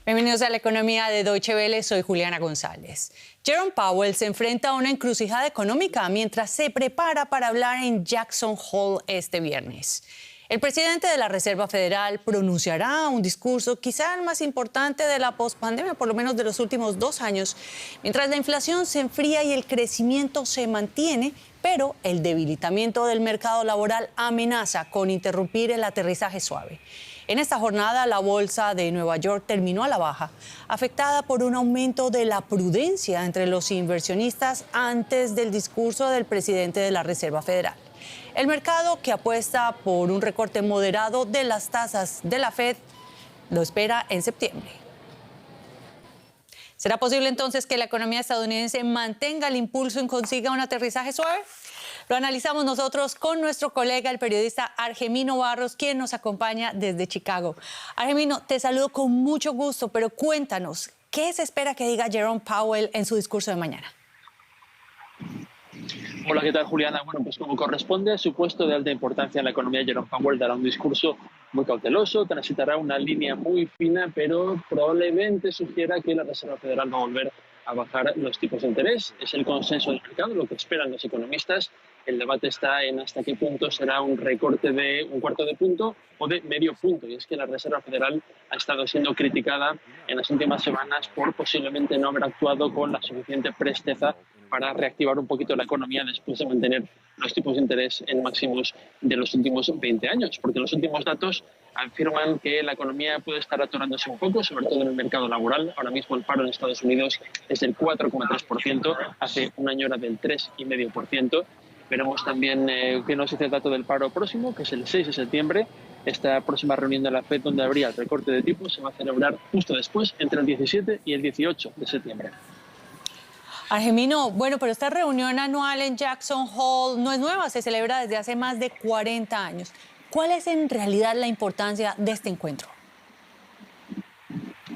Bienvenidos a la economía de Deutsche Welle, soy Juliana González. Jerome Powell se enfrenta a una encrucijada económica mientras se prepara para hablar en Jackson Hole este viernes. El presidente de la Reserva Federal pronunciará un discurso quizá el más importante de la pospandemia, por lo menos de los últimos 2 años, mientras la inflación se enfría y el crecimiento se mantiene, pero el debilitamiento del mercado laboral amenaza con interrumpir el aterrizaje suave. En esta jornada, la bolsa de Nueva York terminó a la baja, afectada por un aumento de la prudencia entre los inversionistas antes del discurso del presidente de la Reserva Federal. El mercado, que apuesta por un recorte moderado de las tasas de la Fed, lo espera en septiembre. ¿Será posible entonces que la economía estadounidense mantenga el impulso y consiga un aterrizaje suave? Lo analizamos nosotros con nuestro colega, el periodista Argemino Barros, quien nos acompaña desde Chicago. Argemino, te saludo con mucho gusto, pero cuéntanos, ¿qué se espera que diga Jerome Powell en su discurso de mañana? Hola, ¿qué tal, Juliana? Bueno, pues como corresponde a su puesto de alta importancia en la economía, Jerome Powell dará un discurso muy cauteloso, transitará una línea muy fina, pero probablemente sugiera que la Reserva Federal va a volver a bajar los tipos de interés. Es el consenso del mercado, lo que esperan los economistas. El debate está en hasta qué punto será un recorte de 1/4 de punto o de medio punto. Y es que la Reserva Federal ha estado siendo criticada en las últimas semanas por posiblemente no haber actuado con la suficiente presteza para reactivar un poquito la economía después de mantener los tipos de interés en máximos de los últimos 20 años. Porque los últimos datos afirman que la economía puede estar atorándose un poco, sobre todo en el mercado laboral. Ahora mismo el paro en Estados Unidos es del 4,3%, hace un año era del 3,5%. Veremos también qué nos dice el dato del paro próximo, que es el 6 de septiembre. Esta próxima reunión de la FED, donde habría el recorte de tipos, se va a celebrar justo después, entre el 17 y el 18 de septiembre. Argemino, bueno, pero esta reunión anual en Jackson Hole no es nueva, se celebra desde hace más de 40 años. ¿Cuál es en realidad la importancia de este encuentro?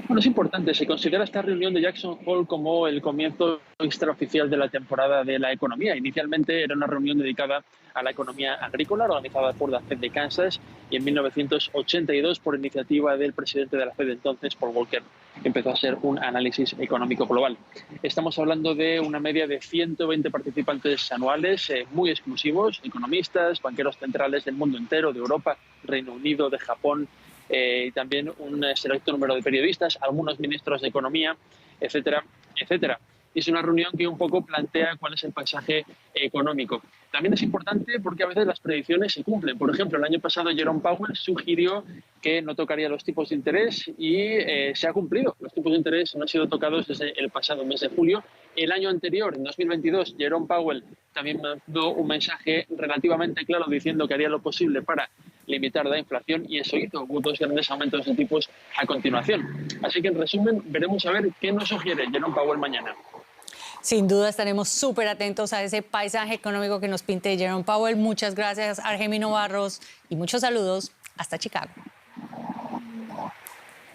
Bueno, es importante. Se considera esta reunión de Jackson Hole como el comienzo extraoficial de la temporada de la economía. Inicialmente era una reunión dedicada a la economía agrícola, organizada por la Fed de Kansas, y en 1982, por iniciativa del presidente de la Fed entonces, Paul Volcker, empezó a ser un análisis económico global. Estamos hablando de una media de 120 participantes anuales, muy exclusivos, economistas, banqueros centrales del mundo entero, de Europa, Reino Unido, de Japón, y también un selecto número de periodistas, algunos ministros de Economía, etcétera, etcétera. Y es una reunión que un poco plantea cuál es el paisaje económico. También es importante porque a veces las predicciones se cumplen. Por ejemplo, el año pasado Jerome Powell sugirió que no tocaría los tipos de interés y se ha cumplido. Los tipos de interés no han sido tocados desde el pasado mes de julio. El año anterior, en 2022, Jerome Powell también mandó un mensaje relativamente claro diciendo que haría lo posible para limitar la inflación, y eso hizo. Hubo 2 grandes aumentos de tipos a continuación. Así que, en resumen, veremos a ver qué nos sugiere Jerome Powell mañana. Sin duda estaremos súper atentos a ese paisaje económico que nos pinte Jerome Powell. Muchas gracias, Argemino Barros, y muchos saludos hasta Chicago.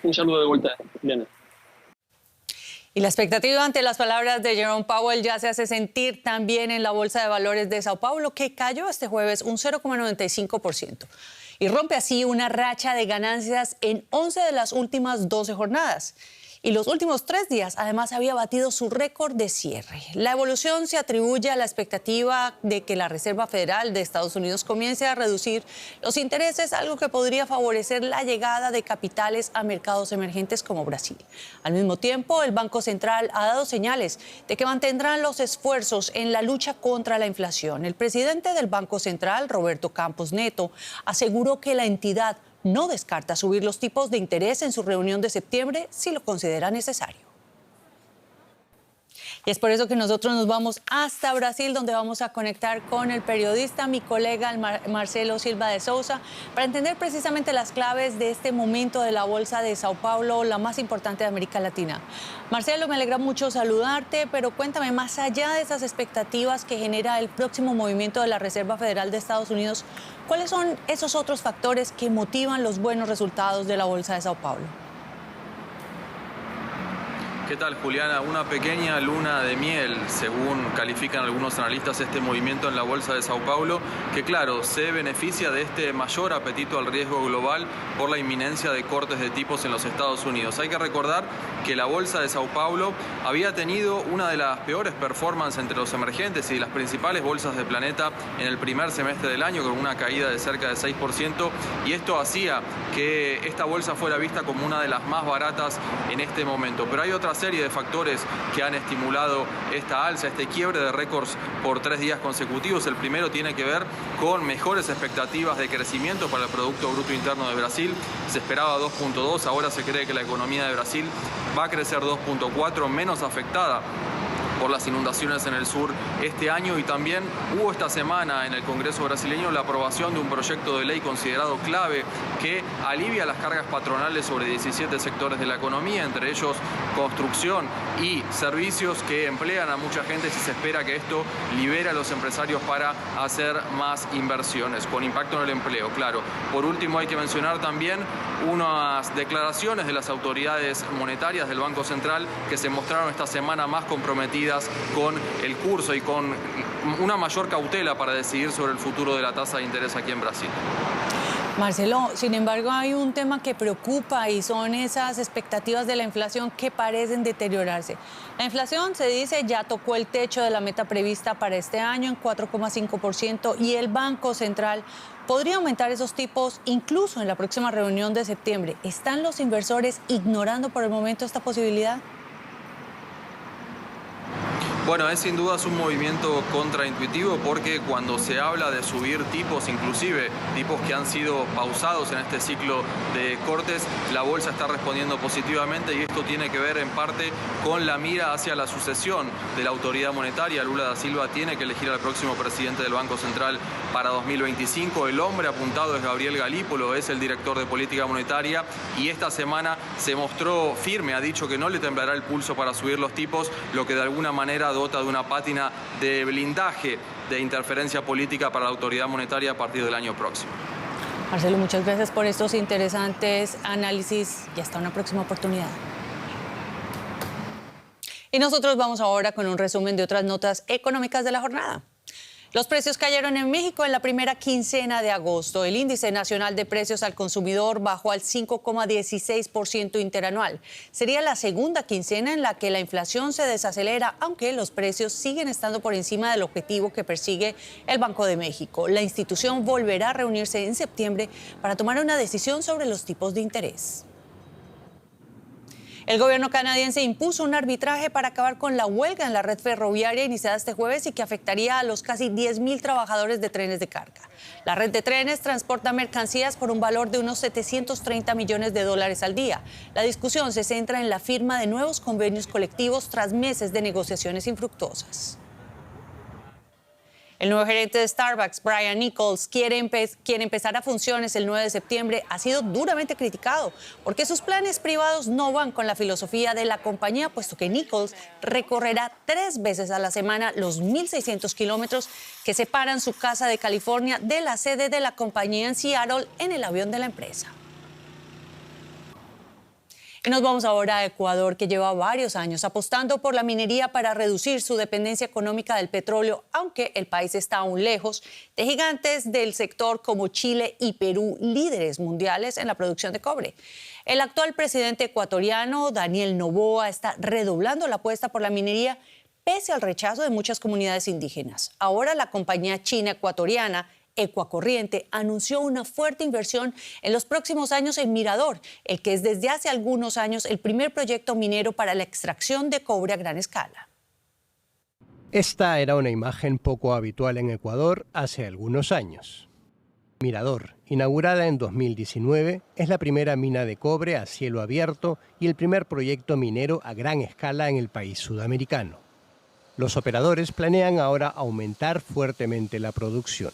Un saludo de vuelta, Diana. Y la expectativa ante las palabras de Jerome Powell ya se hace sentir también en la Bolsa de Valores de Sao Paulo, que cayó este jueves un 0,95% y rompe así una racha de ganancias en 11 de las últimas 12 jornadas. Y los últimos 3 días, además, había batido su récord de cierre. La evolución se atribuye a la expectativa de que la Reserva Federal de Estados Unidos comience a reducir los intereses, algo que podría favorecer la llegada de capitales a mercados emergentes como Brasil. Al mismo tiempo, el Banco Central ha dado señales de que mantendrán los esfuerzos en la lucha contra la inflación. El presidente del Banco Central, Roberto Campos Neto, aseguró que la entidad no descarta subir los tipos de interés en su reunión de septiembre si lo considera necesario. Y es por eso que nosotros nos vamos hasta Brasil, donde vamos a conectar con el periodista, mi colega Marcelo Silva de Souza, para entender precisamente las claves de este momento de la Bolsa de Sao Paulo, la más importante de América Latina. Marcelo, me alegra mucho saludarte, pero cuéntame, más allá de esas expectativas que genera el próximo movimiento de la Reserva Federal de Estados Unidos, ¿cuáles son esos otros factores que motivan los buenos resultados de la Bolsa de Sao Paulo? ¿Qué tal, Juliana? Una pequeña luna de miel, según califican algunos analistas, este movimiento en la Bolsa de Sao Paulo, que claro, se beneficia de este mayor apetito al riesgo global por la inminencia de cortes de tipos en los Estados Unidos. Hay que recordar que la Bolsa de Sao Paulo había tenido una de las peores performances entre los emergentes y las principales bolsas del planeta en el primer semestre del año, con una caída de cerca de 6%, y esto hacía que esta bolsa fuera vista como una de las más baratas en este momento. Pero hay otra serie de factores que han estimulado esta alza, este quiebre de récords por 3 días consecutivos. El primero tiene que ver con mejores expectativas de crecimiento para el Producto Bruto Interno de Brasil. Se esperaba 2.2, ahora se cree que la economía de Brasil va a crecer 2.4, menos afectada por las inundaciones en el sur este año. Y también hubo esta semana en el Congreso brasileño la aprobación de un proyecto de ley considerado clave que alivia las cargas patronales sobre 17 sectores de la economía, entre ellos construcción y servicios, que emplean a mucha gente, y se espera que esto libere a los empresarios para hacer más inversiones, con impacto en el empleo, claro. Por último, hay que mencionar también unas declaraciones de las autoridades monetarias del Banco Central que se mostraron esta semana más comprometidas con el curso y con una mayor cautela para decidir sobre el futuro de la tasa de interés aquí en Brasil. Marcelo, sin embargo, hay un tema que preocupa y son esas expectativas de la inflación que parecen deteriorarse. La inflación, se dice, ya tocó el techo de la meta prevista para este año en 4,5% y el Banco Central podría aumentar esos tipos incluso en la próxima reunión de septiembre. ¿Están los inversores ignorando por el momento esta posibilidad? Bueno, es sin duda un movimiento contraintuitivo, porque cuando se habla de subir tipos, inclusive tipos que han sido pausados en este ciclo de cortes, la bolsa está respondiendo positivamente, y esto tiene que ver en parte con la mira hacia la sucesión de la autoridad monetaria. Lula da Silva tiene que elegir al próximo presidente del Banco Central para 2025. El hombre apuntado es Gabriel Galípolo, es el director de política monetaria, y esta semana se mostró firme, ha dicho que no le temblará el pulso para subir los tipos, lo que de alguna manera dota de una pátina de blindaje de interferencia política para la autoridad monetaria a partir del año próximo. Marcelo, muchas gracias por estos interesantes análisis y hasta una próxima oportunidad. Y nosotros vamos ahora con un resumen de otras notas económicas de la jornada. Los precios cayeron en México en la primera quincena de agosto. El índice nacional de precios al consumidor bajó al 5,16% interanual. Sería la segunda quincena en la que la inflación se desacelera, aunque los precios siguen estando por encima del objetivo que persigue el Banco de México. La institución volverá a reunirse en septiembre para tomar una decisión sobre los tipos de interés. El gobierno canadiense impuso un arbitraje para acabar con la huelga en la red ferroviaria iniciada este jueves y que afectaría a los casi 10,000 trabajadores de trenes de carga. La red de trenes transporta mercancías por un valor de unos 730 millones de dólares al día. La discusión se centra en la firma de nuevos convenios colectivos tras meses de negociaciones infructuosas. El nuevo gerente de Starbucks, Brian Nichols, quien empezará funciones el 9 de septiembre, ha sido duramente criticado porque sus planes privados no van con la filosofía de la compañía, puesto que Nichols recorrerá 3 veces a la semana los 1.600 kilómetros que separan su casa de California de la sede de la compañía en Seattle en el avión de la empresa. Y nos vamos ahora a Ecuador, que lleva varios años apostando por la minería para reducir su dependencia económica del petróleo, aunque el país está aún lejos de gigantes del sector como Chile y Perú, líderes mundiales en la producción de cobre. El actual presidente ecuatoriano, Daniel Noboa, está redoblando la apuesta por la minería pese al rechazo de muchas comunidades indígenas. Ahora la compañía china ecuatoriana Ecuacorriente anunció una fuerte inversión en los próximos años en Mirador, el que es desde hace algunos años el primer proyecto minero para la extracción de cobre a gran escala. Esta era una imagen poco habitual en Ecuador hace algunos años. Mirador, inaugurada en 2019, es la primera mina de cobre a cielo abierto y el primer proyecto minero a gran escala en el país sudamericano. Los operadores planean ahora aumentar fuertemente la producción.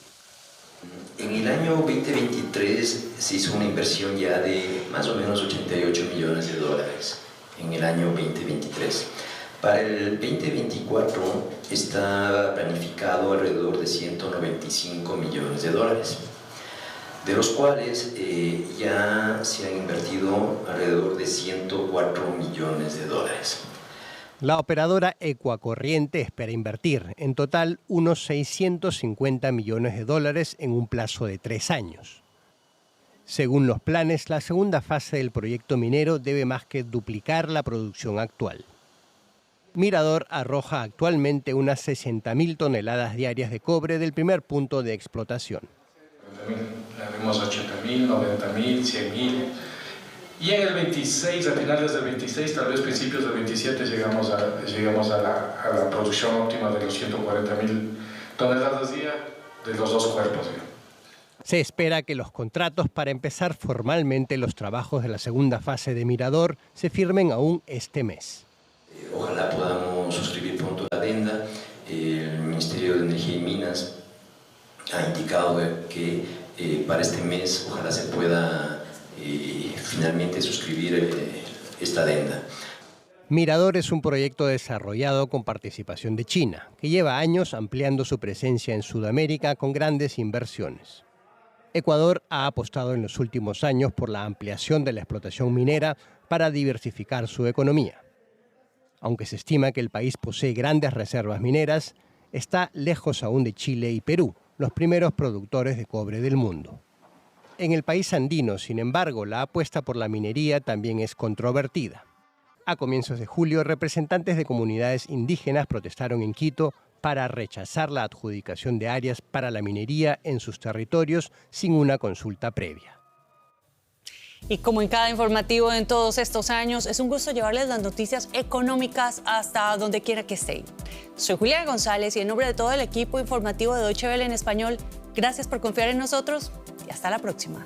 En el año 2023 se hizo una inversión ya de más o menos 88 millones de dólares en el año 2023. Para el 2024 está planificado alrededor de 195 millones de dólares, de los cuales ya se han invertido alrededor de 104 millones de dólares. La operadora Ecuacorriente espera invertir, en total, unos 650 millones de dólares en un plazo de 3 años. Según los planes, la segunda fase del proyecto minero debe más que duplicar la producción actual. Mirador arroja actualmente unas 60.000 toneladas diarias de cobre del primer punto de explotación. Haremos 80.000, 90.000, 100.000. Y en el 26, a finales del 26, tal vez principios del 27, llegamos a la producción óptima de los 140.000 toneladas día de los dos cuerpos. Se espera que los contratos para empezar formalmente los trabajos de la segunda fase de Mirador se firmen aún este mes. Ojalá podamos suscribir pronto la adenda. El Ministerio de Energía y Minas ha indicado que para este mes ojalá se pueda finalmente suscribir esta adenda. Mirador es un proyecto desarrollado con participación de China, que lleva años ampliando su presencia en Sudamérica con grandes inversiones. Ecuador ha apostado en los últimos años por la ampliación de la explotación minera para diversificar su economía. Aunque se estima que el país posee grandes reservas mineras, está lejos aún de Chile y Perú, los primeros productores de cobre del mundo. En el país andino, sin embargo, la apuesta por la minería también es controvertida. A comienzos de julio, representantes de comunidades indígenas protestaron en Quito para rechazar la adjudicación de áreas para la minería en sus territorios sin una consulta previa. Y como en cada informativo en todos estos años, es un gusto llevarles las noticias económicas hasta donde quiera que estén. Soy Juliana González y en nombre de todo el equipo informativo de Deutsche Welle en español, gracias por confiar en nosotros y hasta la próxima.